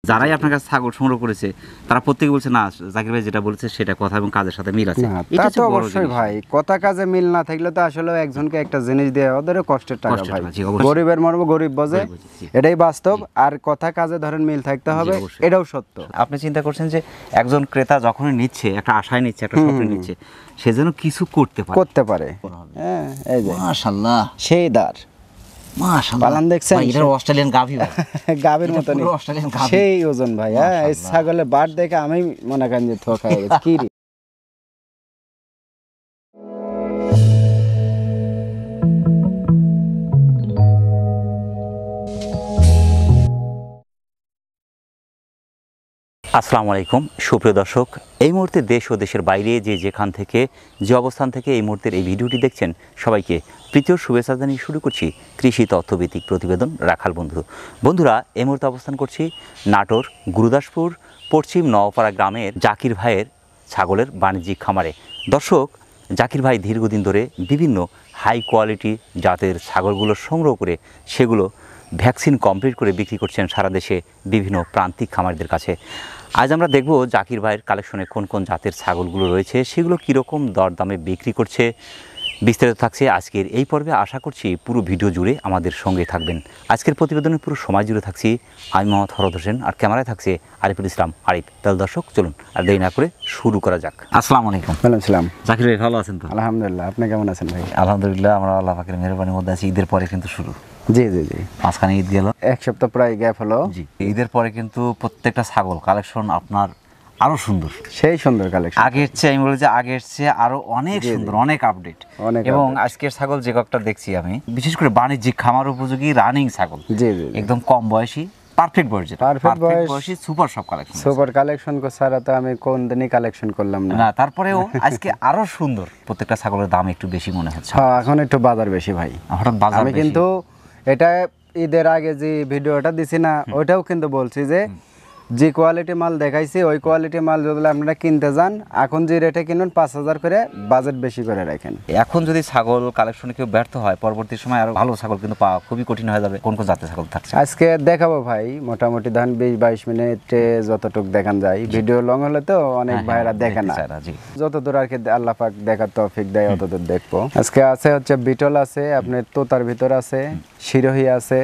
যারাই আপনার কাছে ছাগল সংগ্রহ করেছে তারা প্রত্যেকে বলছে না জাকির ভাই যেটা বলেছে সেটা কথা এবং কাজের সাথে মিল আছে। এটা তো অবশ্যই ভাই, কথা কাজে মিল না থাকলে তো আসলে একজনকে একটা জিনিস দেওয়া ওদেরও কষ্টের টাকা ভাই। গরিবের মর্ম গরিব বোঝে, এটাই বাস্তব। আর কথা কাজে ধরেন মিল থাকতে হবে, এটাও সত্য। আপনি চিন্তা করছেন যে একজন ক্রেতা যখনই নিচ্ছে, একটা আশায় নিচ্ছে, একটা স্বপ্ন নিচ্ছে, সে যেন কিছু করতে পারে। হ্যাঁ, এই যে মাশাআল্লাহ সেই দার মাশাআল্লাহ পালান দেখছেন, এটা অস্ট্রেলিয়ান গাভী ভাই, গাভীর মতো অস্ট্রেলিয়ান গাভী, সেই ওজন ভাই। হ্যাঁ, এই ছাগলের বাট দেখে আমি মনে করেন যে থোকা হয়ে গেছে কি রে। আসসালামু আলাইকুম সুপ্রিয় দর্শক, এই মুহূর্তে দেশ ও দেশের বাইরে যেখান থেকে যে অবস্থান থেকে এই মুহূর্তের এই ভিডিওটি দেখছেন, সবাইকে প্রীতীয় শুভেচ্ছা জানিয়ে শুরু করছি কৃষি তথ্যভিত্তিক প্রতিবেদন রাখাল বন্ধুরা এই মুহূর্তে অবস্থান করছি নাটোর গুরুদাসপুর পশ্চিম নওপাড়া গ্রামের জাকির ভাইয়ের ছাগলের বাণিজ্যিক খামারে। দর্শক, জাকির ভাই দীর্ঘদিন ধরে বিভিন্ন হাই কোয়ালিটি জাতের ছাগলগুলো সংগ্রহ করে সেগুলো ভ্যাকসিন কমপ্লিট করে বিক্রি করছেন সারা দেশে বিভিন্ন প্রান্তিক খামারিদের কাছে। আজ আমরা দেখব জাকির ভাইয়ের কালেকশনে কোন কোন জাতের ছাগলগুলো রয়েছে, সেগুলো কীরকম দরদামে বিক্রি করছে। বিস্তারিত থাকছে আজকের এই পর্বে। আশা করছি পুরো ভিডিও জুড়ে আমাদের সঙ্গে থাকবেন। আজকের প্রতিবেদনের পুরো সময় জুড়ে থাকছি আমি মোহাম্মদ হরদ হোসেন, আর ক্যামেরায় থাকছে আরিফুল ইসলাম আরিফ। তাহলে দর্শক চলুন আর দেরি না করে শুরু করা যাক। আসসালামু আলাইকুম। ওয়ালাইকুম সালাম। জাকির ভাই ভালো আছেন তো? আলহামদুলিল্লাহ, আপনি কেমন আছেন ভাই? আলহামদুলিল্লাহ, আমরা আল্লাহ পাকের মেহরবানির মধ্যে আছি। ঈদের পরে কিন্তু শুরু, জি জি জি, মাঝখানে ঈদ গেল, এক সপ্তাহ প্রায় গ্যাপ হলো। জি, ঈদের পরে কিন্তু প্রত্যেকটা ছাগল কালেকশন আপনার আরো সুন্দর, সেই সুন্দর কালেকশন। আগের চেয়ে আমি বলি যে আগের চেয়ে আরো অনেক সুন্দর, অনেক আপডেট। এবং আজকের ছাগল যে কয়েকটা দেখছি আমি, বিশেষ করে বাণিজ্যিক খামার উপযোগী রানিং ছাগল, জি জি, একদম কম বয়সী, পারফেক্ট বয়স, যেটা পারফেক্ট বয়সী সুপার সব কালেকশন। সুপার কালেকশন কো ছাড়া তো আমি কোন দিনই কালেকশন করলাম না। না, তারপরেও আজকে আরো সুন্দর। প্রত্যেকটা ছাগলের দাম একটু বেশি মনে হচ্ছে। হ্যাঁ, এখন একটু বাজার বেশি ভাই। হঠাৎ বাজার আমি কিন্তু এটা ঈদের আগে যে ভিডিওটা দিছি না, ওইটাও কিন্তু বলছি যে কোয়ালিটি মাল দেখাইছি ওই কোয়ালিটি মাল যদি আপনারা কিনতে যান, এখন যে রেটে কিনুন 5,000 করে, বাজেট বেশি করে রাখেন। এখন যদি ছাগল কালেকশনে কেউ ব্যর্থ হয়, পরবর্তী সময় আরো ভালো ছাগল কিন্তু পাওয়া খুবই কঠিন হয়ে যাবে। কোন কোন জাতের ছাগল থাকছে আজকে দেখাবো ভাই, মোটামুটি ধরেন 20-22 মিনিটে যতটুকু দেখান যায়। ভিডিও লং হলে তো অনেক ভাইরা দেখে না, যতদূর আর কি আল্লাহ পাক দেখার তৌফিক দেয় অতদূর দেখবো। আজকে আছে হচ্ছে বিটল আছে, আপনার তোতার ভিতর আছে, শিরোহী আছে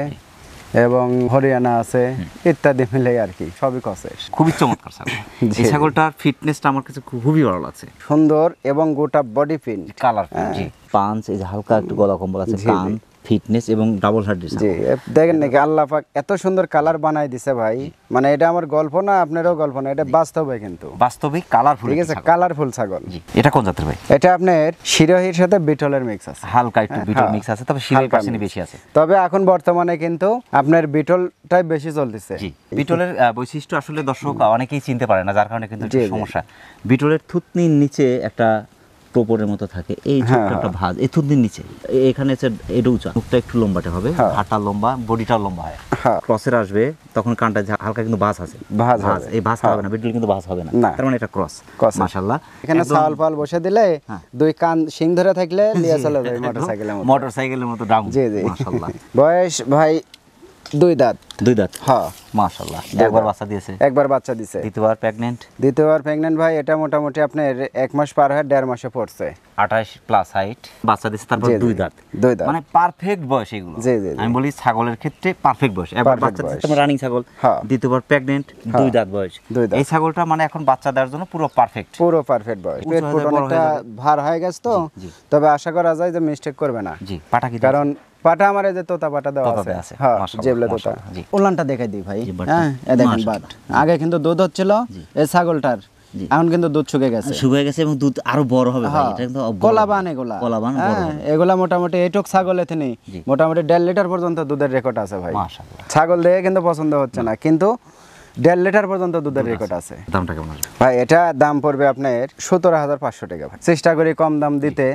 এবং হরিয়ানা আছে, ইত্যাদি মিলে আর কি সবই কসে। খুবই চমৎকার ছাগল। এই ছাগলটার ফিটনেসটা আমার কাছে খুবই ভালো লাগছে, সুন্দর এবং গোটা বডি প্রিন্ট, কালার, জি, পাঁচ, এই যে হালকা একটু গলা কম্বল আছে, কান, ফিটনেস এবং ডাবল হার্ড। জি, দেখেন নাকি আল্লাহ পাক এত সুন্দর কালার বানাই দিছে ভাই, মানে এটা আমার গল্প না, আপনারও গল্প না, এটা বাস্তবে, কিন্তু বাস্তবিক কালারফুল। ঠিক আছে, কালারফুল ছাগল। জি, এটা কোন জাতের ভাই? এটা আপনার শিরোহির সাথে বিটলের মিক্স আছে, হালকা একটু বিটল মিক্স আছে, তবে শিরোহির পার্সেন্ট বেশি আছে। তবে এখন বর্তমানে কিন্তু আপনার বিটলটাই বেশি চলতেছে। জি, বিটলের বৈশিষ্ট্য আসলে দর্শক অনেকেই চিনতে পারে না, যার কারণে কিন্তু সমস্যা। বিটলের থুতনির নিচে একটা টোপরের মতো থাকে, এই ছোট্ট একটা ভাঁজ এই থুতনির নিচে, এখানে এটা উঁচা, মুখটা একটু লম্বাটে হবে, হাঁটা লম্বা, বডিটাও লম্বা হয়। ক্রসের আসবে তখন কানটা হালকা কিন্তু ভাঁজ আছে, ভাঁজ, এই ভাঁজ হবে না, বিটল কিন্তু ভাঁজ হবে না, তার মানে এটা ক্রস। মাশাআল্লাহ, এখানে ছাল পাল বসে দিলে দুই কান সিং ধরে থাকলে নিয়ে চলে যায় মোটরসাইকেলের মতো ডাউন। জি জি, মাশাআল্লাহ। বয়স ভাই 2 দাঁত। 2 দাঁত, হ্যাঁ মাশাআল্লাহ। একবার বাচ্চা দিয়েছে? একবার বাচ্চা দিয়েছে। দ্বিতীয়বার প্রেগন্যান্ট ভাই, এটা মোটামুটি আপনার 1 মাস পার হয়ে 1.5 মাসে পড়ছে, 28 প্লাস হাইট, বাচ্চা দিয়েছে, তারপর 2 দাঁত, মানে পারফেক্ট বয়স এগুলো। জি জি, আমি বলি ছাগলের ক্ষেত্রে পারফেক্ট বয়স। একবার বাচ্চা দিয়েছে, রানিং ছাগল, দ্বিতীয়বার প্রেগন্যান্ট, 2 দাঁত বয়স। এই ছাগলটা মানে এখন বাচ্চা দেওয়ার জন্য পুরো পারফেক্ট বয়স। পেট অনেকটা ভার হয়ে গেছে তো, তবে আশা করা যায় যে মিস্টেক করবে না। জি, পাটা কি? কারণ পাটা আমার এই যে তোতা পাটা দেওয়া আছে, হ্যাঁ, জেবলে তোতা। উলানটা দেখাই দিই ভাই। হ্যাঁ, এই দেখেন বাট, আগে কিন্তু দুধ হচ্ছিল এই ছাগলটার, এখন কিন্তু দুধ শুকিয়ে গেছে এবং দুধ আরো বড় হবে ভাই। এটা কিন্তু কলাবান, এগুলা মোটামুটি এইটুক ছাগল এখানে মোটামুটি 1.5 লিটার পর্যন্ত দুধের রেকর্ড আছে ভাই। মাশাআল্লাহ, ছাগল দেখে কিন্তু পছন্দ হচ্ছে না, কিন্তু 1.5 লিটার পর্যন্ত দুধের রেকর্ড আছে। দামটা কেমন আসবে ভাই? এটা দাম পড়বে আপনার 17,500 টাকা ভাই। চেষ্টা করি কম দাম দিতে,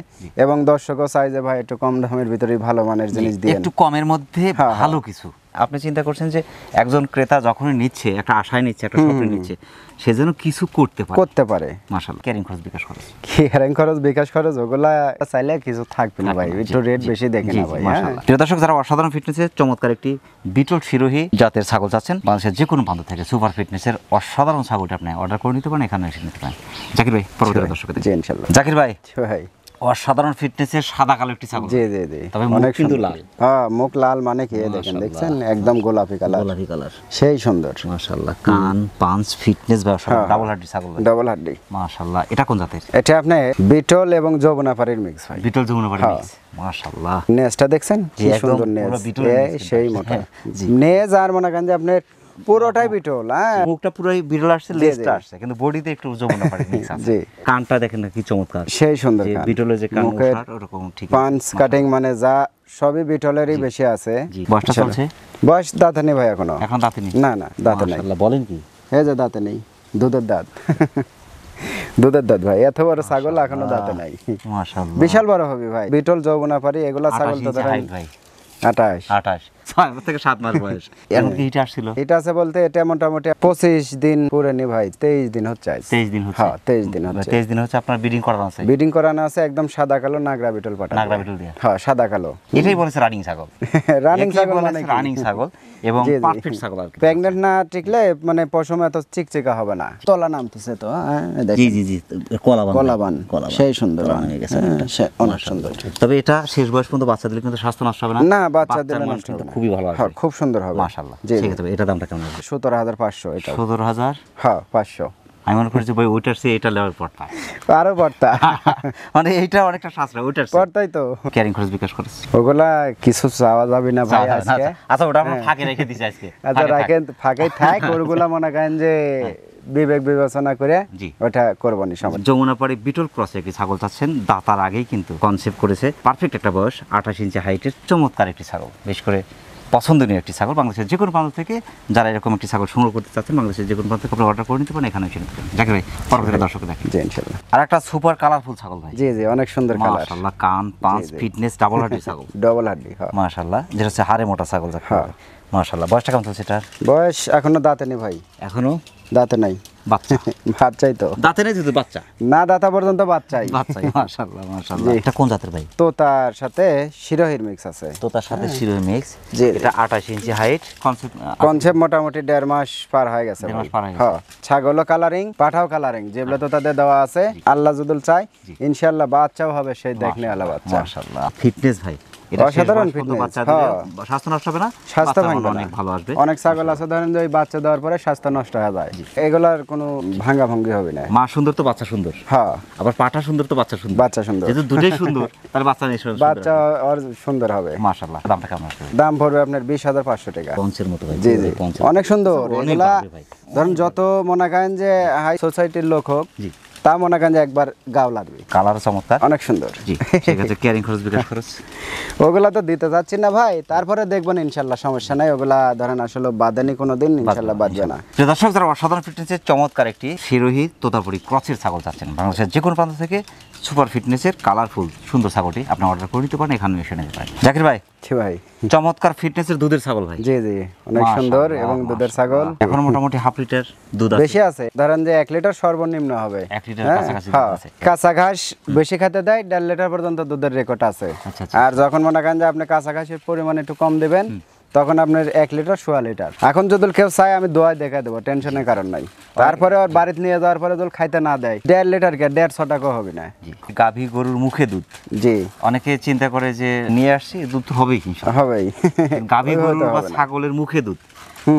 এবং দর্শকও চাই যে ভাই একটু কম দামের ভিতরে ভালো মানের জিনিস দিয়ে, একটু কমের মধ্যে ভালো কিছু। আপনি চিন্তা করছেন যে একজন ক্রেতা যখনই নিচ্ছে, একটা আশায় নিচ্ছে, একটা স্বপ্ন নিচ্ছে, সে যেন কিছু করতে পারে। মাশাআল্লাহ। ক্যারিং খরচ বিকাশ খরচ, ক্যারিং খরচ বিকাশ খরচ ওগুলা চাইলে কিছু থাকবে না ভাই, একটু রেট বেশি দেখে না ভাই। মাশাআল্লাহ। প্রিয় দর্শক, যারা অসাধারণ ফিটনেসের চমৎকার একটি বিটল শিরোহী জাতের ছাগল চাচ্ছেন, বাংলাদেশের যে কোনো প্রান্ত থেকে সুপার ফিটনেসের অসাধারণ ছাগলটা আপনি অর্ডার করে নিতে পারেন, এখানে এসে নিতে পারেন। জাকির ভাই, পরবর্তী দর্শকদের। জি ইনশাআল্লাহ। জাকির ভাই, ভাই অসাধারণ ফিটনেসের সাদা কালো একটি ছাগল। জি জি জি, তবে মুখ কিন্তু লাল। হ্যাঁ, মুখ লাল মানে কি দেখেন, দেখছেন একদম গোলাপি কালার, গোলাপি কালার, সেই সুন্দর মাশাআল্লাহ। কান, পাঁচ, ফিটনেস ব্যবসা, ডাবল হাড্ডি ছাগল, ডাবল হাড্ডি, মাশাআল্লাহ। এটা কোন জাতের? এটা আপনি বিটল এবং যৌবনাপাড়ির মিক্স ভাই। বিটল যমুনাপাড়ি মিক্স, মাশাআল্লাহ। নেজটা দেখছেন কি সুন্দর নেজ, সেই মোটা নেজ। আর মনে করেন যে আপনার পুরোটাই বিটল, হ্যাঁ, মুখটা পুরোই বিটল আসছে, লেজটা আসছে, কিন্তু বডিতে একটু যমুনাপাড়ি মিক্স আছে। জি, কানটা দেখেন না কি চমৎকার, সেই সুন্দর কান। বিটলের যে কান ওরকম ঠিক পাঁচ কাটিং মানে যা সবই বিটলেরই বেশি আছে। জি, বয়সটা চলছে? বয়স দাঁতে নেই ভাই এখনো। এখন দাঁতে নেই? না না, দাঁতে নেই। মাশাআল্লাহ। বলেন কি, এই যে দাঁতে নেই, দুধের দাঁত। দুধের দাঁত ভাই, এত বড় ছাগল এখনো দাঁতে নাই। মাশাআল্লাহ, বিশাল বড় হবে ভাই। বিটল যৌবনাপাড়ি এগুলা ছাগল তো ধরেন 28 6 থেকে 7 মাস বয়স। এখন কি হিট আসছিল? এটা আছে বলতে এটা মোটামুটি 25 দিন পুরেনি ভাই, 23 দিন হচ্ছে। 23 দিন হচ্ছে? হ্যাঁ 23 দিন হচ্ছে। 23 দিন হচ্ছে। আপনার ব্রিডিং করানো আছে? ব্রিডিং করানো আছে, একদম সাদা কালো নাগরা বিটল পাটা। নাগরা বিটল দিয়ে? হ্যাঁ, সাদা কালো। এটাই বলেছে রানিং ছাগল। রানিং ছাগল মানে রানিং ছাগল এবং পারফেক্ট ছাগল আর কি। প্রেগন্যান্ট না টিকলে মানে পশমে এত চিকচিকা হবে না। তলা নামতেছে তো, জি জি জি, কলাবান, সেই সুন্দর হয়ে গেছে, অনেক সুন্দর। তবে এটা শেষ বয়স পর্যন্ত বাচ্চা দিলে কিন্তু স্বাস্থ্য নষ্ট হবে না? না, বাচ্চা দিলে নষ্ট কিন্তু হবে না, খুবই ভালো হবে। হ্যাঁ, খুব সুন্দর হবে। মাশাআল্লাহ। ঠিক আছে, এটা দামটা কেমন হবে? 17,500 এটা। 17,000? হ্যাঁ, 500। আমি মনে করছি ভাই ওইটার চেয়ে এটা লেওয়ার পড়তা, আরো পড়তা। মানে এইটা অনেকটা সাশ্রয়, ওইটার পড়তাই তো। ক্যারিং খরচ বিকাশ খরচ ওগুলা কিছু চাওয়া যাবে না ভাই আজকে। আচ্ছা, ওটা আমরা ফাঁকে রেখে দিছি আজকে। আচ্ছা রাখেন, ফাঁকে থাক। ওগুলা মনে করেন যে বিবেক বিবেচনা করে ওটা করবো নি সময়। যমুনাপাড়ি বিটল ক্রসে একটি ছাগল চাচ্ছেন, দাতার আগেই কিন্তু কনসেপ্ট করেছে। পারফেক্ট একটা বয়স, 28 ইঞ্চি হাইটের চমৎকার একটি ছাগল, বেশ করে পছন্দনীয় একটি ছাগল। বাংলাদেশের যে কোনো প্রান্ত থেকে যারা এরকম একটি ছাগল সংগ্রহ করতে চাচ্ছেন, বাংলাদেশের যে কোনো প্রান্ত থেকে আপনি অর্ডার করে নিতে পারেন, এখানে এসে নিতে পারেন। জাকির ভাই, পরবর্তী দর্শক দেখেন। জি ইনশাআল্লাহ। আর একটা সুপার কালারফুল ছাগল ভাই। জি জি, অনেক সুন্দর কালার, মাশাআল্লাহ। কান, পাঁচ, ফিটনেস, ডাবল হাড্ডি ছাগল। ডাবল হাড্ডি, হ্যাঁ মাশাআল্লাহ। যেটা হচ্ছে হাড়ে মোটা ছাগল। হ্যাঁ মাশাআল্লাহ। বয়সটা কেমন চলছে এটার? বয়স এখনো দাঁতে নেই ভাই, এখনো দাঁতে নাই, বাচ্চা। বাচ্চাই তো, দাঁতে নেই যদি বাচ্চা, না দাঁতা পর্যন্ত বাচ্চাই। বাচ্চাই, মাশাআল্লাহ মাশাআল্লাহ। এটা কোন জাতের ভাই? তোতার সাথে শিরোহির মিক্স আছে। তোতার সাথে শিরোহী মিক্স। জি, এটা 28 ইঞ্চি হাইট। কনসেপ্ট মোটামুটি 1.5 মাস পার হয়ে গেছে। হ্যাঁ, ছাগলও কালারিং, পাঠাও কালারিং, যেগুলো তো তাদের দেওয়া আছে। আল্লাহ যদুল চাই ইনশাআল্লাহ বাচ্চাও হবে, সেই দেখনে আলা বাচ্চা। মাশাআল্লাহ। ফিটনেস ভাই, অসাধারণ ফিটনেস। স্বাস্থ্য নষ্ট হবে না, স্বাস্থ্য ভাঙবে না, অনেক ভালো আসবে। অনেক ছাগল আছে ধরেন যে ওই বাচ্চা দেওয়ার পরে স্বাস্থ্য নষ্ট হয়ে যায়, এগুলার কোনো ভাঙা ভাঙ্গি হবে না। মা সুন্দর তো বাচ্চা সুন্দর। হ্যাঁ, আবার পাঠা সুন্দর তো বাচ্চা সুন্দর। বাচ্চা সুন্দর, যেহেতু দুটোই সুন্দর তাহলে বাচ্চা নিশ্চয় বাচ্চা আর সুন্দর হবে। মাশাআল্লাহ। দামটা কেমন আসবে? দাম পড়বে আপনার 20,500 টাকা। পঞ্চের মতো ভাই। জি জি, অনেক সুন্দর। এগুলা ধরেন যত মনে করেন যে হাই সোসাইটির লোক হোক, তা মনে করেন যে একবার গাও লাগবে। কালার চমৎকার, অনেক সুন্দর। জি, ঠিক আছে। ক্যারিং খরচ বিকাশ খরচ ওগুলা তো দিতে যাচ্ছি না ভাই, তারপরে দেখবেন ইনশাআল্লাহ, সমস্যা নাই। ওগুলা ধরেন আসলে বাদেনি কোনোদিন, ইনশাআল্লাহ বাদবে না। দর্শক, যারা অসাধারণ ফিটনেসের চমৎকার একটি শিরোহী তোতাপুরি ক্রসের ছাগল চাচ্ছেন, বাংলাদেশের যে কোনো প্রান্ত থেকে সুপার ফিটনেসের কালারফুল সুন্দর ছাগলটি আপনি অর্ডার করে নিতে পারেন, এখানে এসে নিতে পারেন। জাকির ভাই, ভাই চমৎকার ফিটনেসের দুধের ছাগল ভাই। জি জি, অনেক সুন্দর এবং দুধের ছাগল। এখন মোটামুটি হাফ লিটার দুধ আছে, বেশি আছে। ধরেন যে 1 লিটার সর্বনিম্ন হবে। 1 লিটার কাছাকাছি আছে। কাঁচা ঘাস বেশি খেতে দেয়, 1.5 লিটার পর্যন্ত দুধের রেকর্ড আছে। আর যখন মনে করেন যে আপনি কাঁচা ঘাসের পরিমাণ একটু কম দিবেন, তখন আপনার 1 লিটার 1.5 লিটার। এখন যদি কেউ চায় আমি দোয়ায় দেখা দেবো, টেনশনের কারণ নাই। তারপরে আর বাড়িতে নিয়ে যাওয়ার পরে যদি খাইতে না দেয়, 1.5 লিটার কে 150 টাকা হবে না। গাভী গরুর মুখে দুধ। জি, অনেকে চিন্তা করে যে নিয়ে আসছি দুধ তো হবেই, কিন্তু হবেই। গাভী গরু বা ছাগলের মুখে দুধ,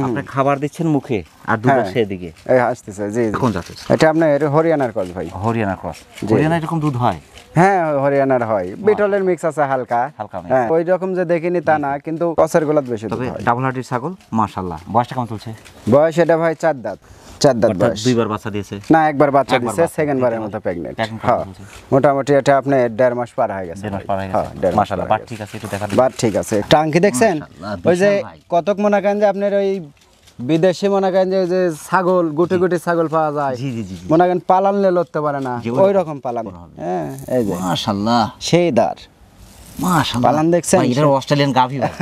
আপনি খাবার দিচ্ছেন মুখে আর দুধ সেদিকে এই আসতেছে। জি, কোন জাতের? এটা আপনার হরিয়ানার ক্রস ভাই। হরিয়ানা ক্রস। হরিয়ানা এরকম দুধ হয়? হ্যাঁ, হরিয়ানার হয়। বিটলের মিক্স আছে হালকা হালকা। হ্যাঁ, ওই রকম যে দেখিনি তা না, কিন্তু ক্রসের গোলাত বেশি দুধ হয়। ডাবল হার্ডির ছাগল, মাশাআল্লাহ। বয়সটা কেমন চলছে? বয়স এটা ভাই 4 দাঁত। 4 দাঁত বয়স। 2বার বাচ্চা দিয়েছে? না, একবার বাচ্চা দিয়েছে, সেকেন্ড বারের মতো প্রেগন্যান্ট। হ্যাঁ, মোটামুটি এটা আপনি 1.5 মাস পার হয়ে গেছে। 1.5 মাস পার হয়ে গেছে, মাশাআল্লাহ। বাট ঠিক আছে, একটু দেখান। বাট ঠিক আছে। টাঙ্কি দেখছেন? ওই যে কতক মনে করেন যে আপনার ওই বিদেশে মনে করেন যে ছাগল গুটি গুটি ছাগল পাওয়া যায়, মনে করেন পালানলে লড়তে পারে না, ওই রকম পালান। হ্যাঁ, এই যে মাশাআল্লাহ, সেই দাঁড় মাশাআল্লাহ পালান দেখছেন ভাই এটা অস্ট্রেলিয়ান গাভী ভাই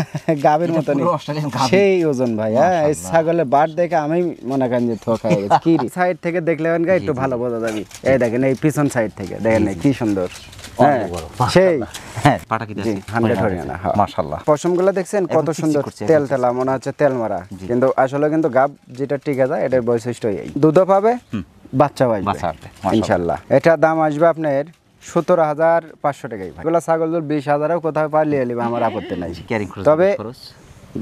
গাভীর মতো পুরো অস্ট্রেলিয়ান গাভী সেই ওজন ভাই। হ্যাঁ এই ছাগলের বাট দেখে আমি মনে করেন যে থোকা হয়ে গেছি। কি সাইড থেকে দেখলে একটু ভালো বোঝা যাবে। এই দেখেন এই পিছন সাইড থেকে দেখেন কি সুন্দর। হ্যাঁ সেই হ্যাঁ পাটা কি আছে 100 হরিয়ানা। মাশাআল্লাহ পশমগুলো দেখছেন কত সুন্দর তেল তেলা মনে হচ্ছে তেল মারা, কিন্তু আসলে কিন্তু গাব যেটা টিকে যায় এটার বৈশিষ্ট্য এই দুধও পাবে বাচ্চা আসবে ইনশাআল্লাহ। এটা দাম আসবে আপনার 17,500 টাকাই ভাই। এগুলা ছাগল দুধ 20,000-ও কোথাও পাইলে নিবে, আমার আপত্তি নাই। তবে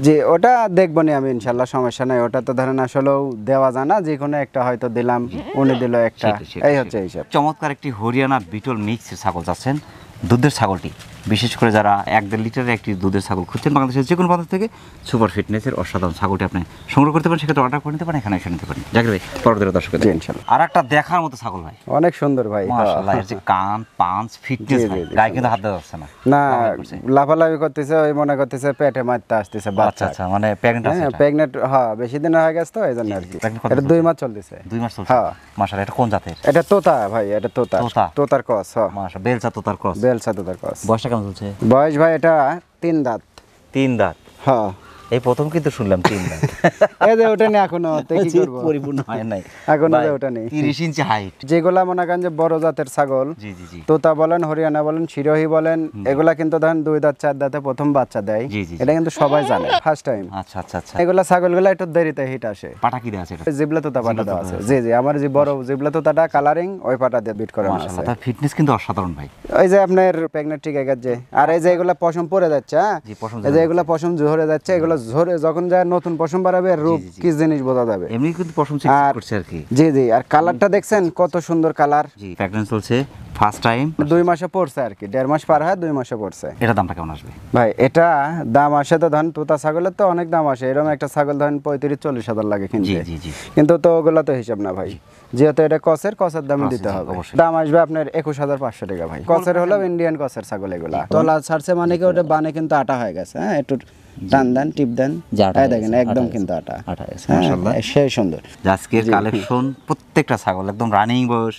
যে ওটা দেখবো নি আমি ইনশাআল্লাহ, সমস্যা নাই। ওটা তো ধরেন আসলেও দেওয়া যায় না, যে কোনো একটা হয়তো দিলাম উনি দিল একটা, এই হচ্ছে হিসাব। চমৎকার একটি হরিয়ানা বিটল মিক্সের ছাগল যাচ্ছেন, দুধের ছাগলটি বিশেষ করে যারা 1-1.5 লিটারের একটি দুধের ছাগল খুঁজছেন বাংলাদেশের যে কোনো প্রান্ত থেকে সুপার ফিটনেসের অসাধারণ ছাগলটি আপনি সংগ্রহ করতে পারেন, সেক্ষেত্রে অর্ডার করে নিতে পারেন, এখানে এসে নিতে পারেন। জাকির ভাই পরবর্তী দর্শকদের ইনশাআল্লাহ আর একটা দেখার মতো ছাগল ভাই, অনেক সুন্দর ভাই। মাশাআল্লাহ এর যে কান পাঁচ ফিটনেস গায়ে কিন্তু হাত দেওয়া যাচ্ছে না, না লাফালাফি করতেছে, ওই মনে করতেছে পেটে মারতে আসতেছে বাচ্চা। আচ্ছা মানে প্রেগন্যান্ট আছে? হ্যাঁ প্রেগন্যান্ট, হ্যাঁ বেশি দিন হয়ে গেছে তো এইজন্য আর কি। এটা 2 মাস চলতেছে। 2 মাস চলছে? হ্যাঁ মাশাআল্লাহ। এটা কোন জাতের? এটা তোতা ভাই, এটা তোতা। তোতার ক্রস। হ্যাঁ মাশাআল্লাহ বেলচা তোতার ক্রস। বেলচা তোতার ক্রস। বয়সটা কেমন চলছে? বয়স ভাই এটা 3 দাঁত। 3 দাঁত? হ্যাঁ এই প্রথম কিন্তু শুনলাম 3 দাঁত। এই যে ওটা নেই এখনো, তো কি করব, পরিপূর্ণ হয় নাই এখনো যে ওটা নেই। 30 ইঞ্চি হাইট। যেগুলা মনে করেন যে বড় জাতের ছাগল, জি জি জি, তোতা বলেন হরিয়ানা বলেন সিরোহী বলেন, এগুলা কিন্তু ধরেন 2 দাঁত 4 দাঁতে প্রথম বাচ্চা দেয়। এটা কিন্তু সবাই জানে, ফার্স্ট টাইম। আচ্ছা আচ্ছা আচ্ছা। এগুলা ছাগলগুলা একটু দেরিতে হিট আসে। পাটা কি দেয়া আছে এটা? জিবলা তোতা পাটা দেওয়া আছে। জি জি, আমার যে বড় জিবলা তোতাটা কালারিং ওই পাটা দিয়ে বিট করা আছে। মাশাআল্লাহ তার ফিটনেস কিন্তু অসাধারণ ভাই। ওই যে আপনার প্রেগন্যান্ট ঠিক আছে যে, আর এই যে এগুলা পশম পড়ে যাচ্ছে, হ্যাঁ এই যে এগুলা পশম ঝরে যাচ্ছে, এগুলা ঝরে যখন যায় নতুন পশম বাড়াবে রূপ কি জিনিস বোঝা যাবে। এমনি কিন্তু পশম চেক করছে আর কি। জি জি, আর কালারটা দেখছেন কত সুন্দর কালার। জি প্রেগন্যান্ট চলছে, ফার্স্ট টাইম 2 মাসে পড়ছে আর কি, 1.5 মাস পার হয় 2 মাসে পড়ছে। এটা দামটা কেমন আসবে ভাই? এটা দাম আসে তো ধরেন তোতা ছাগলের তো অনেক দাম আসে, এরকম একটা ছাগল ধরেন 35-40 হাজার লাগে কিনতে। জি জি, কিন্তু তো ওগুলা তো হিসাব না ভাই, যেহেতু এটা কসের দাম দিতে হবে। দাম আসবে আপনার 21,500 টাকা ভাই। কসের হলো ইন্ডিয়ান কসের ছাগল এগুলা। তলা ছাড়ছে মানে কি ওটা বানে কিন্তু আটা হয়ে গেছে। হ্যাঁ একটু টান দেন টিপ দেন, এই দেখেন একদম কিন্তু আটা গেছে। মাশাআল্লাহ সেই সুন্দর। আজকের কালেকশন প্রত্যেকটা ছাগল একদম রানিং বয়স,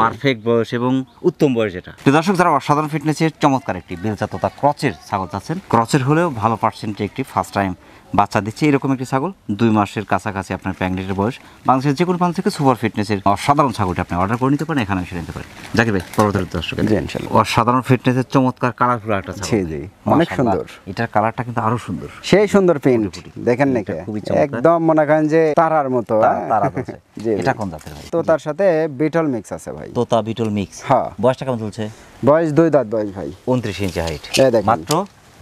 পারফেক্ট বয়স এবং উত্তম বয়স। যেটা তো দর্শক যারা অসাধারণ ফিটনেসের চমৎকার একটি বেলচা তোতা ক্রচের ছাগল চাচ্ছেন, ক্রচের হলেও ভালো পার্সেন্টে একটি ফার্স্ট টাইম বাচ্চা দিচ্ছে এরকম একটি ছাগল, 2 মাসের কাছাকাছি আপনার প্রেগন্যান্টের বয়স, বাংলাদেশের যে কোনো প্রান্ত থেকে সুপার ফিটনেসের অসাধারণ ছাগলটি আপনি অর্ডার করে নিতে পারেন, এখানে এসে নিতে পারেন। জাকির ভাই পরবর্তী দর্শক অসাধারণ ফিটনেসের চমৎকার কালারফুল একটা ছাগল। জি জি অনেক সুন্দর। এটার কালারটা কিন্তু আরো সুন্দর, সেই সুন্দর প্রিন্ট দেখেন নাকি, একদম মনে করেন যে তারার মতো। তারা আছে। এটা কোন জাতের ভাই? তোতার সাথে বিটল মিক্স আছে ভাই। তোতা বিটল মিক্স। হ্যাঁ। বয়সটা কেমন চলছে? বয়স 2 দাঁত বয়স ভাই। 29 ইঞ্চি হাইট।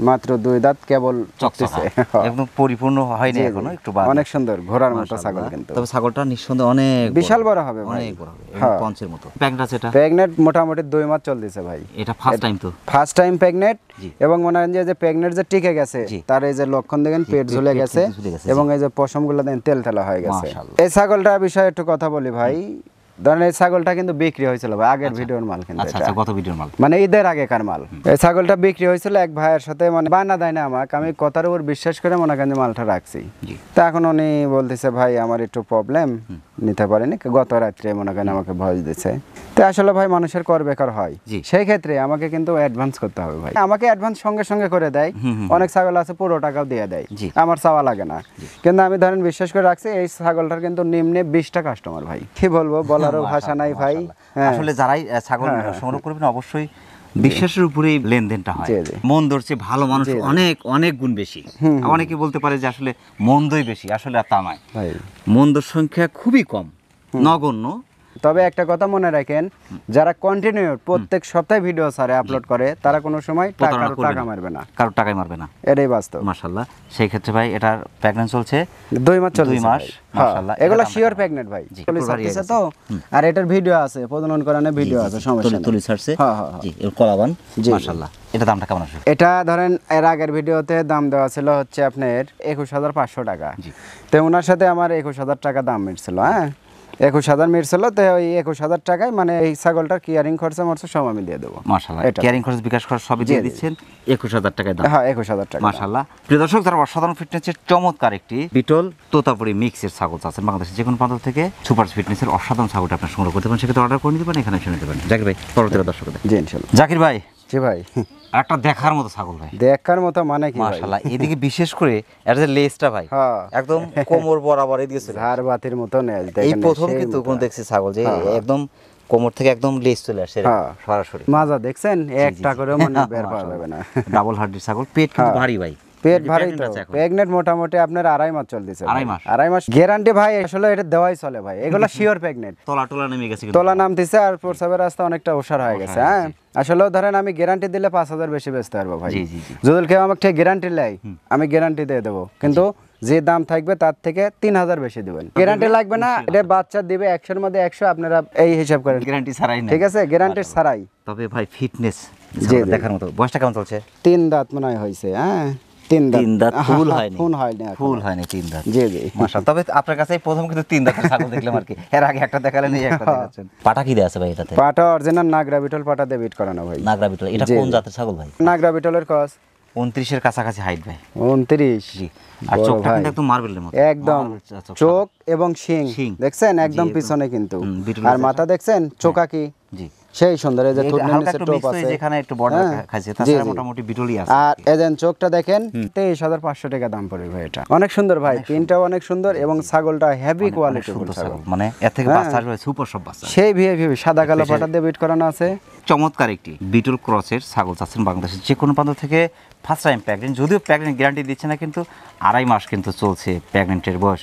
মাত্র 2 দাঁত কেবল চকচকে, একদম পরিপূর্ণ হয়নি এখনো, একটু বাদ। অনেক সুন্দর ঘোড়ার মতো ছাগল কিন্তু। তবে ছাগলটা নিঃসন্দেহে অনেক বিশাল বড় হবে ভাই, অনেক বড় হবে, পঞ্চের মতো। প্রেগন্যান্ট আছে এটা? প্রেগন্যান্ট মোটামুটি 2 মাস চলতেছে ভাই। এটা ফার্স্ট টাইম তো? First time pregnant. এবং মনে হয় যে প্রেগন্যান্ট যে টিকে গেছে তার এই যে লক্ষণ দেখেন পেট ঝুলে গেছে এবং এই যে পশমগুলো দেখেন তেল তেলা হয়ে গেছে। এই ছাগলটার বিষয়ে একটু কথা বলি ভাই। ধরেন এই ছাগলটা কিন্তু বিক্রি হয়েছিল ভাই, আগের ভিডিওর মাল কিন্তু। আচ্ছা গত ভিডিওর মাল, মানে ঈদের আগেকার মাল। এই ছাগলটা বিক্রি হয়েছিল এক ভাইয়ের সাথে, মানে বায়না দেয় না আমাকে, আমি কথার উপর বিশ্বাস করে মনে করেন মালটা রাখছি। তা এখন উনি বলতেছে ভাই আমার একটু প্রবলেম, নিতে পারেনি, গত রাত্রে মনে করেন আমাকে ভয় দিচ্ছে। তো আসলে ভাই মানুষের কর বেকার হয়, সেই ক্ষেত্রে আমাকে কিন্তু অ্যাডভান্স করতে হবে ভাই। আমাকে অ্যাডভান্স সঙ্গে সঙ্গে করে দেয়, অনেক ছাগল আছে পুরো টাকাও দিয়ে দেয়, আমার চাওয়া লাগে না। কিন্তু আমি ধরেন বিশ্বাস করে রাখছি, এই ছাগলটার কিন্তু নিম্নে 20টা কাস্টমার ভাই। কি বলবো, বলারও ভাষা নাই ভাই। আসলে যারাই ছাগল সংগ্রহ করবেন অবশ্যই বিশ্বাসের উপরেই লেনদেনটা হয়। মন ধরছে ভালো মানুষ অনেক অনেক গুণ বেশি। অনেকে বলতে পারে যে আসলে মন্দই বেশি, আসলে তা নয়, মন্দর সংখ্যা খুবই কম, নগণ্য। তবে একটা কথা মনে রাখেন, যারা কন্টিনিউ প্রত্যেক সপ্তাহে ভিডিও ছাড়ে আপলোড করে, তারা কোনো সময় টাকা মারবে না, কারো টাকাই মারবে না, এটাই বাস্তব। মাশাআল্লাহ। সেই ক্ষেত্রে ভাই এটার প্রেগন্যান্ট চলছে 2 মাস চলছে। 2 মাস মাশাআল্লাহ। এগুলা শিওর প্রেগন্যান্ট ভাই, তুলি ছাড়ছে তো, আর এটার ভিডিও আছে, প্রজনন করানোর ভিডিও আছে, সমস্যা নেই, তুলি ছাড়ছে। জি এর কলাবান মাশাআল্লাহ। এটা দামটা কেমন আসবে? এটা ধরেন এর আগের ভিডিওতে দাম দেওয়া ছিল হচ্ছে আপনার 21,500 টাকা। তো ওনার সাথে আমার 21,000 টাকা দাম মিটছিল। হ্যাঁ 21,000 মিটছিল, তো ওই 21,000 টাকায় মানে এই ছাগলটার কেয়ারিং খরচা মরছে সব আমি দিয়ে দেবো। মাশাআল্লাহ, কেয়ারিং খরচ বিকাশ খরচ সবই দিয়ে দিচ্ছেন, 21,000 টাকায় দাম। হ্যাঁ 21,000 টাকা মাশাআল্লাহ। প্রিয় দর্শক যারা অসাধারণ ফিটনেসের চমৎকার একটি বিটল তোতাপুরি মিক্সের ছাগল আছেন বাংলাদেশের যে কোনো প্রান্ত থেকে, সুপার ফিটনেসের অসাধারণ ছাগলটা আপনার সংগ্রহ করতে পারেন, সেক্ষেত্রে অর্ডার করে নিতে পারেন, এখানে এসে নিতে পারেন। জাকির ভাই পরবর্তী দর্শকদের। জি ইনশাআল্লাহ। জাকির ভাই জি ভাই একটা দেখার মতো ছাগল ভাই, দেখার মতো মানে কি ভাই? মাশাআল্লাহ। এদিকে বিশেষ করে এর যে লেজটা ভাই হ্যাঁ একদম কোমর বরাবর এদিকে চলে ঝাড় বাতির মতো নেজ এই দেখেন প্রথম সেই কিন্তু মোটা। কোন দেখছি ছাগল যে হ্যাঁ। একদম কোমর থেকে একদম লেজ চলে আসে হ্যাঁ। সরাসরি। মাজা দেখছেন একটা করে মানে বের পাওয়া যাবে না। ডাবল হার্ডির ছাগল, পেট কিন্তু হ্যাঁ। ভারী ভাই, পেট এই যে ভারী তো, pregnant আছে এখন। প্রেগনেন্ট মোটামুটি আপনার 2.5 মাস চলতেছে। আড়াই মাস? 2.5 মাস গ্যারান্টি ভাই, আসলে এটা দেওয়াই চলে ভাই, এগুলো শিওর প্রেগনেন্ট। তলা টলা নেমে গেছে কিন্তু। তোলা নামতেছে আর প্রসাবের রাস্তা অনেকটা ওষার হয়ে গেছে। হ্যাঁ আসলে ধরেন আমি গ্যারান্টি দিলে 5,000 বেশি বেচতে পারবো ভাই। জি, জি, জি। যদি কেউ আমাকে গ্যারান্টি লাই আমি গ্যারান্টি দিয়ে দেবো, কিন্তু যে দাম থাকবে তার থেকে 3,000 বেশি দিবেন। গ্যারান্টি লাগবে না, এটা বাচ্চা দিবে 100-র মধ্যে 100, আপনারা এই হিসাব করেন। গ্যারান্টি ছাড়াই না, ঠিক আছে, গ্যারান্টি ছাড়াই। তবে ভাই ফিটনেস জি। দেখার মতো। বয়সটা কেমন চলছে? 3 দাঁত মনে হয় হয়েছে। হ্যাঁ 3 তিন দাঁত, ফুল হয়নি। ফুল হয়নি এখনো। ফুল হয়নি, 3 দাঁত। জি জি মাশাআল্লাহ। তবে আপনার কাছে এই প্রথম কিন্তু 3 দাঁতের ছাগল দেখলাম আর কি। এর আগে একটা দেখালেন, এই একটা দেখাচ্ছেন। পাটা কি দেয়া আছে ভাই এটাতে? পাটা অরিজিনাল নাগরা বিটল পাটা দিয়ে বিট করানো ভাই। নাগরা বিটল। এটা জি, কোন জি। জাতের ছাগল ভাই? নাগরা বিটলের কস 29 এর কাছাকাছি হাইট ভাই। 29। জি। আর বড় চোখটা ভাই। কিন্তু একদম মার্বেলের মতো। একদম মার্বেল চোখ এবং শিং শিং। দেখছেন একদম জি, পিছনে কিন্তু। বিটল আর আছে মাথা দেখছেন চোকাকি জি। সেই সুন্দর, এই যে এই থুতনির হালকা নিচে একটু টোপ মিক্স হয়ে আছে। যেখানে একটু বর্ডার হ্যাঁ। খাইছে, জি, তাছাড়া জি। মোটামুটি বিটলই আছে। আর এদেন চোখটা দেখেন 23,500 টাকা দাম পড়বে ভাই। এটা অনেক সুন্দর ভাই, পিনটাও অনেক সুন্দর এবং ছাগলটা হেভি অনেক কোয়ালিটি সুন্দর ছাগল। ছাগল, মানে এর থেকে হ্যাঁ। বাচ্চা আসবে সুপার সব বাচ্চা। সেই ভিআইপি সাদা কালো পাটা দিয়ে বিট করানো আছে। চমৎকার একটি বিটল ক্রসের ছাগল চাচ্ছেন বাংলাদেশের যে কোনো প্রান্ত থেকে। ফার্স্ট টাইম প্রেগনেন্ট, যদিও প্রেগনেন্ট গ্যারান্টি দিচ্ছে না, কিন্তু 2.5 মাস কিন্তু চলছে প্রেগনেন্টের বয়স।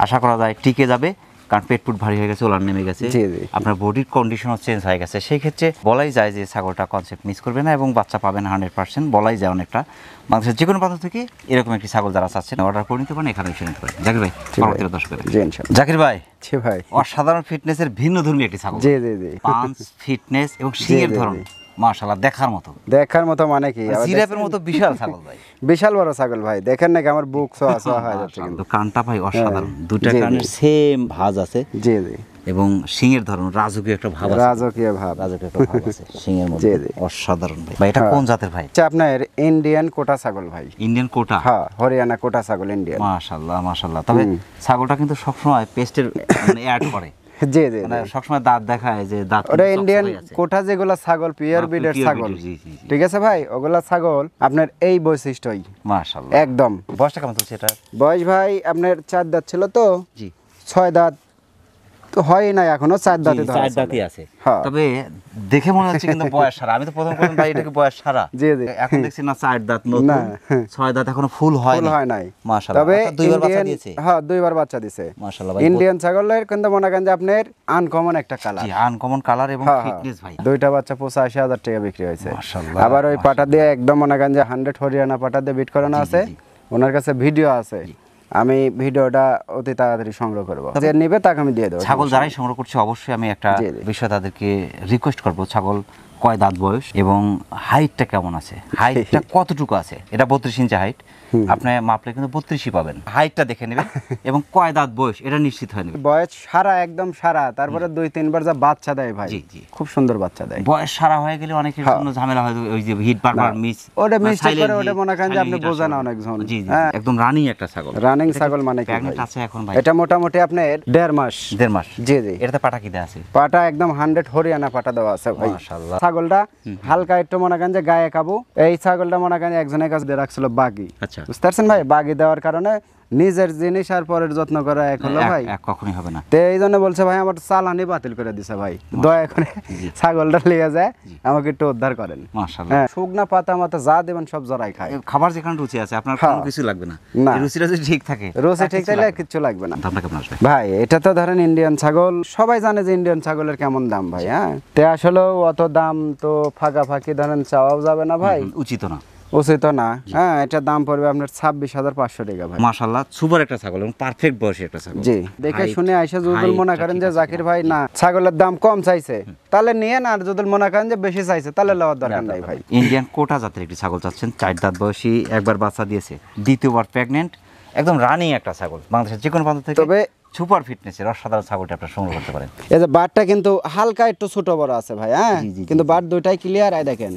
আশা করা যায় টিকে যাবে, কারণ পেট পুট ভারী হয়ে গেছে, ওলান নেমে গেছে, জি, জি। আপনার বডির কন্ডিশনও চেঞ্জ হয়ে গেছে। সেই ক্ষেত্রে বলাই যায় যে ছাগলটা কনসেপ্ট মিস করবে না এবং বাচ্চা পাবেন 100%, বলাই যায় অনেকটা। বাংলাদেশের যে কোনো প্রান্ত থেকে এরকম একটি ছাগল যারা চাচ্ছেন অর্ডার করে নিতে পারেন, এখানে এসে নিতে পারেন। জাকির ভাই, পরবর্তীতে দর্শক করে জি ইনশাআল্লাহ। জাকির ভাই, জি ভাই। অসাধারণ ফিটনেসের ভিন্ন ধর্মী একটি ছাগল। জি জি জি পাঞ্চ, ফিটনেস এবং শিংয়ের জি, ধরন জি। মাশাআল্লাহ দেখার মতো। দেখার মতো মানে কি, আবার জিরাফের মতো বিশাল ছাগল ভাই। বিশাল বড় ছাগল ভাই, দেখেন নাকি আমার বুক ছোঁয়া ছোঁয়া হয়ে যাচ্ছে কিন্তু। মাশাআল্লাহ, কানটা ভাই অসাধারণ, দুটা জি, জি। কানের সেম ভাঁজ আছে জি জি এবং শিংয়ের ধরন রাজকীয় একটা ভাব আছে। রাজকীয় ভাব। রাজকীয় একটা ভাব আছে শিংয়ের মধ্যে, জি, জি। অসাধারণ ভাই। ভাই এটা কোন জাতের ভাই? আচ্ছা আপনার ইন্ডিয়ান কোটা ছাগল ভাই। ইন্ডিয়ান কোটা? হ্যাঁ হরিয়ানা কোটা ছাগল ইন্ডিয়ান। মাশাআল্লাহ মাশাআল্লাহ। তবে ছাগলটা কিন্তু সবসময় পেস্টের মানে অ্যাড করে, জি জি মানে সবসময় দাঁত দেখায় যে দাঁত ওটা কিন্তু ইন্ডিয়ান চকচকে আছে। কোটা যেগুলা ছাগল পিওর হ্যাঁ, ব্রিডের pure ছাগল, breed, জি, জি, জি। ঠিক আছে ভাই, ওগুলা ছাগল আপনার এই বৈশিষ্ট্যই মাশাআল্লাহ। একদম। বয়সটা কেমন চলছে এটা? বয়স ভাই আপনার 4 দাঁত ছিল তো, জি 6 দাঁত তো হয় না এখনো, 4 দাঁতে ধরা চার চলে। দাঁতই আছে। হ্যাঁ। তবে দেখে মনে হচ্ছে কিন্তু বয়স সারা। আমি তো প্রথম কোন ভাই এটাকে বয়স সারা, জি, জি। এখন দেখছি না 4 দাঁত নতুন, না। 6 দাঁত এখনো ফুল হয় ফুল হয় নাই। মাশাআল্লাহ। তবে অর্থাৎ দুইবার বাচ্চা ইন্ডিয়ান, দিয়েছে। হ্যাঁ 2বার বাচ্চা দিছে। মাশাআল্লাহ ভাই। ইন্ডিয়ান ছাগলের কিন্তু মনে করেন যে আপনার আনকমন একটা কালার। জি আনকমন কালার এবং হ্যাঁ, হ্যাঁ। ফিটনেস ভাই। 2টা বাচ্চা 85,000 টাকা বিক্রি হয়েছে। মাশাআল্লাহ, আবার ওই পাটা দিয়ে একদম মনে করেন যে 100 হরিয়ানা পাটা দিয়ে বিট করানো জি, জি, আছে। জি। ওনার কাছে ভিডিও আছে, আমি ভিডিওটা অতি তাড়াতাড়ি সংগ্রহ করবো, যে নিবে তাকে আমি দিয়ে দেবো। ছাগল যারাই সংগ্রহ করছে অবশ্যই আমি একটা জি, জি। বিষয় তাদেরকে রিকোয়েস্ট করব, ছাগল কয় দাঁত বয়স এবং হাইটটা কেমন আছে, হাইটটা কতটুকু আছে। এটা 32 ইঞ্চি হাইট, আপনি মাপলে কিন্তু 32ই পাবেন। হাইটটা দেখে নেবেন এবং কয় দাঁত বয়স এটা নিশ্চিত হয়ে নেবেন। বয়স সারা, একদম সারা, তারপরে 2-3 বার যা বাচ্চা দেয় ভাই, জি, জি। খুব সুন্দর বাচ্চা দেয়। বয়স সারা হয়ে গেলে অনেকের হ্যাঁ। জন্য ঝামেলা হয়, ওই যে হিট বারবার মিস, ওটা mistake করে, ওটা মনে করেন যে আপনি বোঝেন না অনেকজন। জি জি, হ্যাঁ। একদম রানিং একটা ছাগল। রানিং ছাগল মানে কি প্রেগন্যান্ট ভাই? আছে এখন ভাই? এটা মোটামুটি আপনার 1.5 মাস। 1.5 মাস। জি জি। এটাতে পাটা কি দেয়া আছে? পাটা একদম 100 হরিয়ানা পাটা দেওয়া আছে ভাই। মাশাআল্লাহ। ছাগলটা হালকা একটু মনে করেন যে গায়ে কাবু। এই ছাগলটা মনে করেন একজনের কাছে দিয়ে রাখছিল বাগি, আচ্ছা। বুঝতে পারছেন ভাই? বাগি দেওয়ার কারণে নিজের জিনিস আর পরের যত্ন করা এক হলো ভাই। এক কখনোই হবে না। তো এই জন্য বলছে ভাই আমার চালানি বাতিল করে দিছে ভাই, দয়া করে ছাগলটা লিয়ে যায় আমাকে একটু উদ্ধার করেন। মাশাআল্লাহ। হ্যাঁ, শুকনা পাতা মাতা যা দেবেন সব জরাই খায়। খাবার যেখানে রুচি আছে আপনার হ্যাঁ। কোনো কিছু লাগবে না, না। এই রুচিটা যদি ঠিক থাকে রোজে আর ঠিক কিছু থাকলে লাগবে না। কিচ্ছু লাগবে না। দামটা কেমন আসবে? ভাই এটা তো ধরেন ইন্ডিয়ান ছাগল, সবাই জানে যে ইন্ডিয়ান ছাগলের কেমন দাম ভাই। হ্যাঁ, তে আসলে অত দাম তো ফাঁকি ধরেন চাওয়াও যাবে না ভাই, উচিত না। উচিত না। হ্যাঁ, এটা দাম পড়বে আপনার 26,500 টাকা ভাই। মাশাআল্লাহ, সুপার একটা ছাগল এবং পারফেক্ট বয়সী একটা ছাগল। জি, দেখে Height- শুনে আইসা যদি height মনে টা করেন ঠিক যে আছে জাকির ভাই না ছাগলের দাম কম চাইছে তাহলে নিয়ে না, আর যদি মনে করেন যে বেশি চাইছে তাহলে লওয়ার দরকার নাই ভাই। ইন্ডিয়ান কোটা জাতের একটি ছাগল চাচ্ছেন, 4 দাঁত বয়সী, একবার বাচ্চা দিয়েছে, দ্বিতীয়বার প্রেগনেন্ট, একদম রানিং একটা ছাগল। বাংলাদেশের যে কোনো প্রান্ত থেকে তবে সুপার ফিটনেসের অসাধারণ ছাগলটা আপনারা সংগ্রহ করতে পারেন। এই যে বাটটা কিন্তু হালকা একটু ছোট বড় আছে ভাই। হ্যাঁ, জি, জি, জি, কিন্তু বাট দুইটাই ক্লিয়ার। আই দেখেন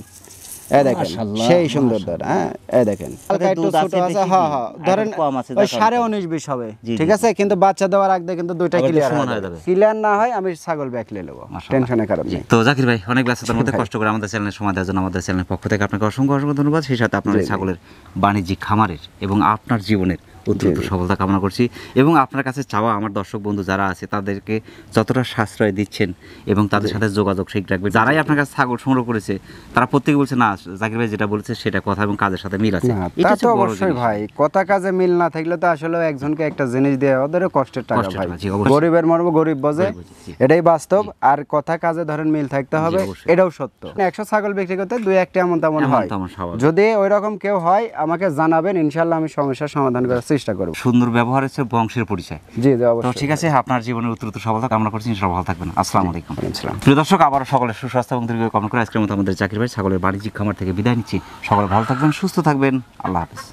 এই দেখেন মাশাআল্লাহ, সেই সুন্দর মাশাআল্লাহ। দর, হ্যাঁ এই দেখেন হালকা একটু দুধ ছোট আছে আছে, বেশি হ্যাঁ কি? হ্যাঁ আর ধরেন একটু কম আছে, ওই দেখার 19.5-20 হবে, জি, ঠিক জি, আছে, কিন্তু বাচ্চা দেওয়ার আগে কিন্তু দুইটা আবার একটু ক্লিয়ার সমান হয়ে হয়ে যাবে, যাবে। ক্লিয়ার না হয় আমি ছাগল ব্যাকলে নেবো, মাশাআল্লাহ। টেনশনের কারণ নেই। তো জাকির ভাই অনেক ব্যস্ততার মধ্যে কষ্ট করে আমাদের চ্যানেলে সময় দেওয়ার জন্য আমাদের চ্যানেলের পক্ষ থেকে আপনাকে অসংখ্য অসংখ্য ধন্যবাদ। সেই সাথে আপনার জি, এই জি। ছাগলের বাণিজ্যিক খামারের এবং আপনার জীবনের অত্যন্ত জি। সফলতা কামনা করছি এবং আপনার কাছে চাওয়া আমার দর্শক বন্ধু যারা আছে তাদেরকে যতটা সাশ্রয় দিচ্ছেন এবং তাদের সাথে যোগাযোগ ঠিক রাখবে। যারাই আপনার কাছে ছাগল সংগ্রহ করেছে তারা প্রত্যেকে বলছে না জাকির ভাই যেটা বলেছে সেটা কথা এবং কাজের সাথে মিল আছে। না এটা তা হচ্ছে তো বড় অবশ্যই জিনিস। ভাই, কথা কাজে মিল না থাকলে তো আসলে একজনকে একটা জিনিস দেওয়া ওদের কষ্টের টাকা কষ্টের ভাই, টাকা, জি, অবশ্যই। গরিবের মর্ম গরিব বোঝে, গরিব বোঝে, জি। এটাই বাস্তব। আর কথা কাজে ধরেন মিল থাকতে হবে, অবশ্যই। এটাও সত্য। 100 ছাগল বিক্রি করতে 2-1টা এমন তেমন এমন হয়, তেমন স্বাভাবিক। যদি ওই রকম কেউ হয় আমাকে জানাবেন, ইনশাল্লাহ আমি সমস্যার সমাধান করার চেষ্টা করব। সুন্দর ব্যবহার হচ্ছে বংশের পরিচয়। জি জি তো অবশ্যই। ঠিক আছে, আপনার জীবনের উত্তরোত্তর সফলতা কামনা করছি, ইনশাআল্লাহ ভালো থাকবেন। আসসালামু আলাইকুম। আসসালাম। প্রিয় দর্শক, আবারও সকলের সুস্বাস্থ্য এবং দীর্ঘ কামনা করে আজকের মতো আমাদের জাকির ভাই ছাগলের বাণিজ্যিক খামার থেকে বিদায় নিচ্ছি। সকলে ভালো থাকবেন, সুস্থ থাকবেন, আল্লাহ হাফেজ।